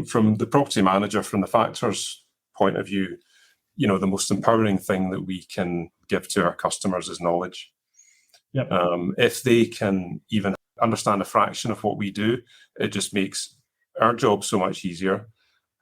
from the property manager, from the factor's point of view, the most empowering thing that we can give to our customers is knowledge. Yep. If they can even understand a fraction of what we do, it just makes our job so much easier.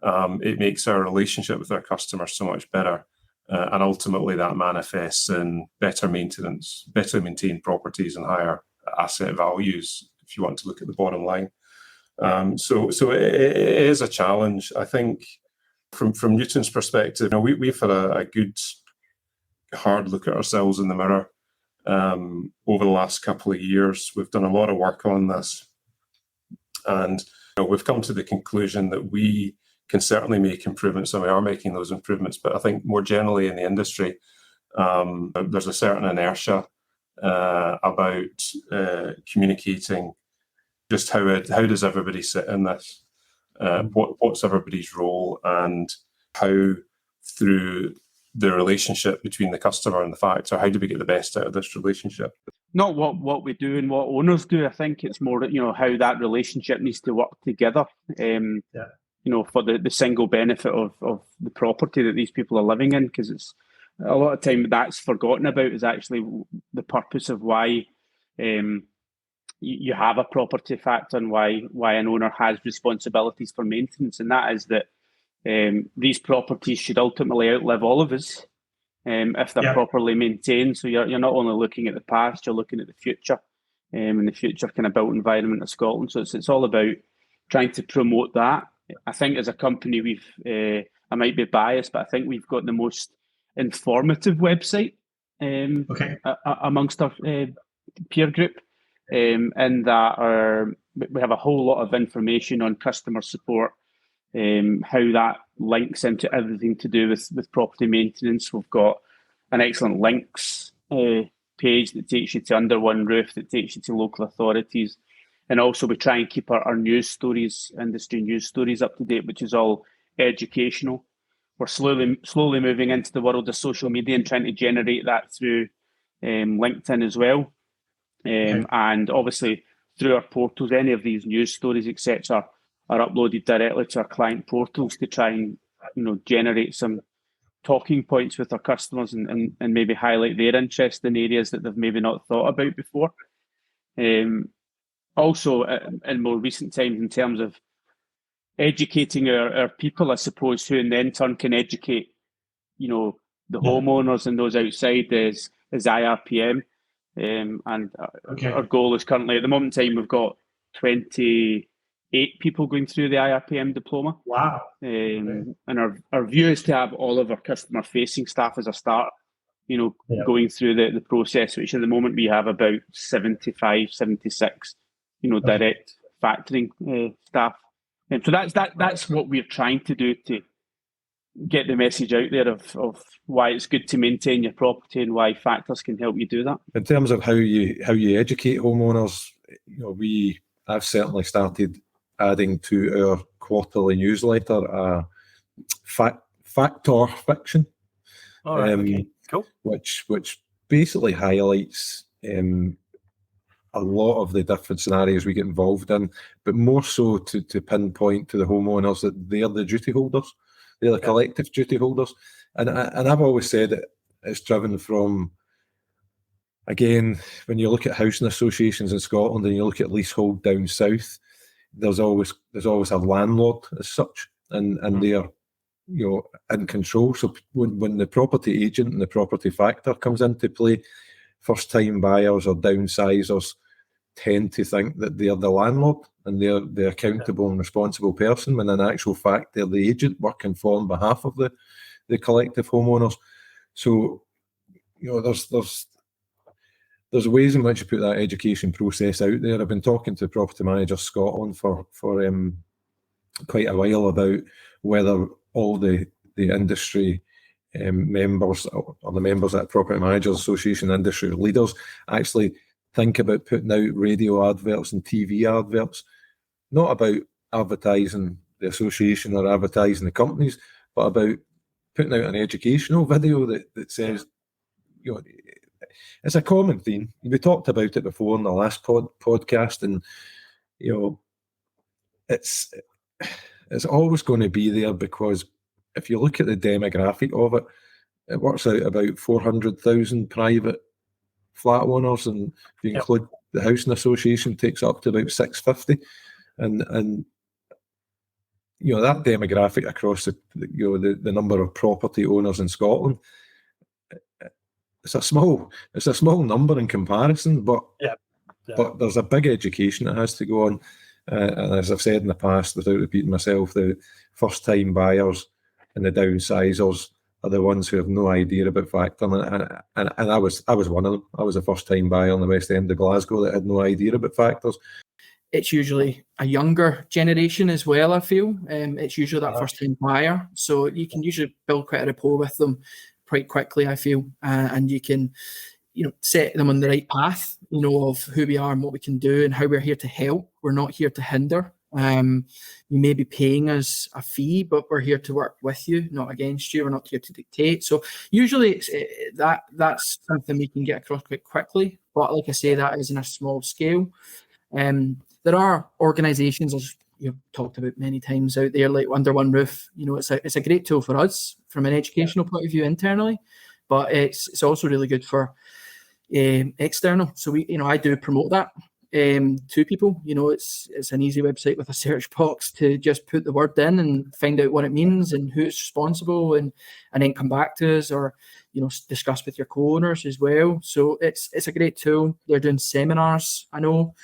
It makes our relationship with our customers so much better. And ultimately that manifests in better maintenance, better maintained properties and higher asset values, if you want to look at the bottom line. So it is a challenge. I think from Newton's perspective, we've had a good hard look at ourselves in the mirror over the last couple of years. We've done a lot of work on this, and we've come to the conclusion that we can certainly make improvements, and we are making those improvements. But I think more generally in the industry, there's a certain inertia about communicating just how does everybody sit in this, what's everybody's role, and how through the relationship between the customer and the factor, how do we get the best out of this relationship? Not what we do and what owners do. I think it's more how that relationship needs to work together. For the single benefit of the property that these people are living in, because it's a lot of time that's forgotten about, is actually the purpose of why you have a property factor and why an owner has responsibilities for maintenance, and that is that these properties should ultimately outlive all of us if they're properly maintained. So you're not only looking at the past, you're looking at the future, and the future kind of built environment of Scotland. So it's all about trying to promote that. I think as a company, I might be biased, but I think we've got the most informative website amongst our peer group, and that we have a whole lot of information on customer support, how that links into everything to do with property maintenance. We've got an excellent links page that takes you to Under One Roof, that takes you to local authorities. And also we try and keep our news stories, industry news stories, up to date, which is all educational. We're slowly moving into the world of social media and trying to generate that through LinkedIn as well. And obviously through our portals, any of these news stories, etc., are uploaded directly to our client portals to try and generate some talking points with our customers and maybe highlight their interest in areas that they've maybe not thought about before. Also, in more recent times, in terms of educating our people, I suppose, who in then turn can educate, the homeowners and those outside is IRPM. And our goal is currently, at the moment in time, we've got 28 people going through the IRPM diploma. Wow. And our view is to have all of our customer-facing staff as a start, going through the process, which at the moment we have about 75, 76, direct factoring staff. And so that's what we're trying to do to get the message out there of why it's good to maintain your property and why factors can help you do that. In terms of how you educate homeowners, I've certainly started adding to our quarterly newsletter factor fiction, Cool. which basically highlights a lot of the different scenarios we get involved in, but more so to pinpoint to the homeowners that they're the duty holders, they're the collective duty holders, and I've always said that it's driven from, again, when you look at housing associations in Scotland and you look at leasehold down south, there's always a landlord as such, and they're in control. So when the property agent and the property factor comes into play, first time buyers or downsizers tend to think that they're the landlord and they're the accountable and responsible person, when in actual fact they're the agent working on behalf of the collective homeowners. So there's ways in which you put that education process out there. I've been talking to Property Managers Scotland for quite a while about whether all the industry members or the members at Property Managers Association, industry leaders, actually think about putting out radio adverts and TV adverts, not about advertising the association or advertising the companies, but about putting out an educational video that says, it's a common theme. We talked about it before in the last podcast, and it's it's always going to be there, because if you look at the demographic of it, it works out about 400,000 private flat owners, and if you include the housing association, takes up to about 650, and that demographic across the number of property owners in Scotland, it's a small number in comparison, but there's a big education that has to go on, and as I've said in the past, without repeating myself, the first time buyers and the downsizers are the ones who have no idea about factoring, and I was one of them. I was a first time buyer in the West End of Glasgow that had no idea about factors. It's usually a younger generation as well, I feel. It's usually that first time buyer, so you can usually build quite a rapport with them quite quickly, I feel, and you can set them on the right path, of who we are and what we can do and how we're here to help. We're not here to hinder. You may be paying us a fee, but we're here to work with you, not against you. We're not here to dictate. So usually that's something we can get across quite quickly. But like I say, that is in a small scale. There are organisations, as you've talked about many times out there, like Under One Roof. It's a great tool for us from an educational point of view internally, but it's also really good for external. So I do promote that to people. It's an easy website with a search box to just put the word in and find out what it means and who's responsible, and then come back to us, or discuss with your co-owners as well. So it's a great tool. They're doing seminars, I know,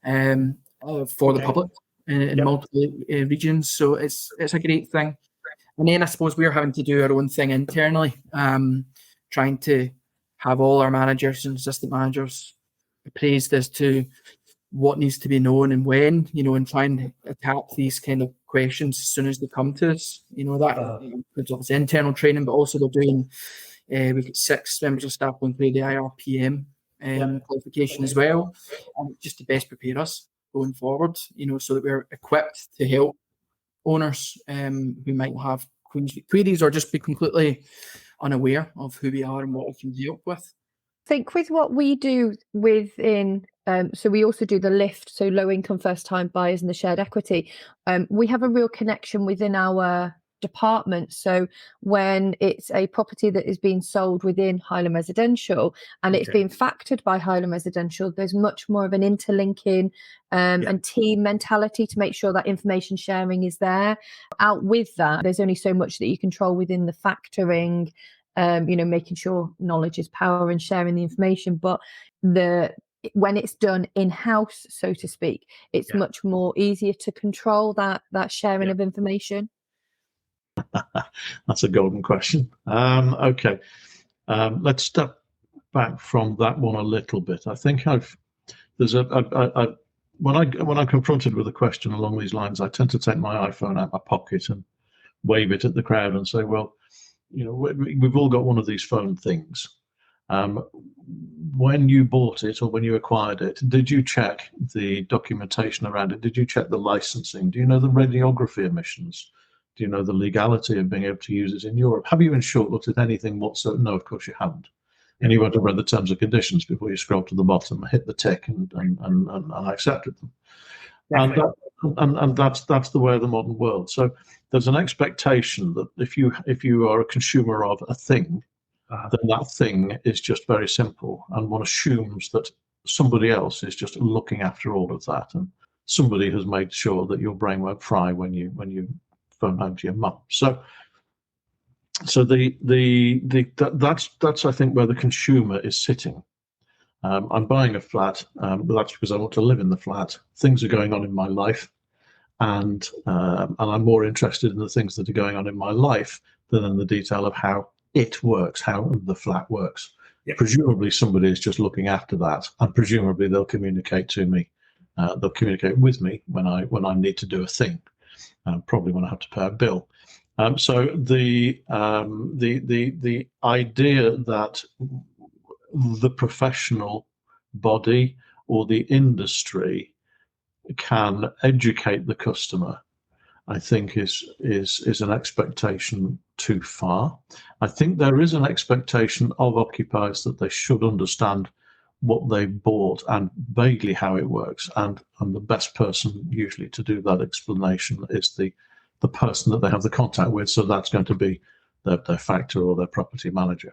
for the public in multiple regions. So it's a great thing. And then I suppose we're having to do our own thing internally, trying to have all our managers and assistant managers appraised as to what needs to be known and when, and try and attack these kind of questions as soon as they come to us. That includes obviously internal training, but also they're doing, we've got 6 members of staff going through the IRPM qualification as well, just to best prepare us going forward, so that we're equipped to help owners who might have queries or just be completely unaware of who we are and what we can help with. I think with what we do within, so we also do the lift, so low income first time buyers and the shared equity. We have a real connection within our department. So when it's a property that is being sold within Highland Residential and it's being factored by Highland Residential, there's much more of an interlinking and team mentality to make sure that information sharing is there. Out with that, there's only so much that you control within the factoring, making sure knowledge is power and sharing the information. But when it's done in-house, so to speak, it's much more easier to control that sharing of information. That's a golden question. Okay, let's step back from that one a little bit. I think when I'm confronted with a question along these lines, I tend to take my iPhone out of my pocket and wave it at the crowd and say, well, we've all got one of these phone things. When you bought it or when you acquired it, did you check the documentation around it? Did you check the licensing? Do you know the radiography emissions? Do you know the legality of being able to use it in Europe? Have you in short looked at anything whatsoever? No, of course you haven't. And you won't have read the terms and conditions before you scroll to the bottom, hit the tick and accepted them. And that's the way of the modern world. So there's an expectation that if you are a consumer of a thing, then that thing is just very simple, and one assumes that somebody else is just looking after all of that, and somebody has made sure that your brain won't fry when you phone home to your mum. So that's I think where the consumer is sitting. I'm buying a flat, but that's because I want to live in the flat. Things are going on in my life, and I'm more interested in the things that are going on in my life than in the detail of how it works, how the flat works. Presumably somebody is just looking after that, and presumably they'll communicate to me. They'll communicate with me when I need to do a thing, probably when I have to pay a bill. So the idea that the professional body or the industry can educate the customer, I think is an expectation too far. I think there is an expectation of occupiers that they should understand what they bought and vaguely how it works, and the best person usually to do that explanation is the the person that they have the contact with. So that's going to be their factor or their property manager.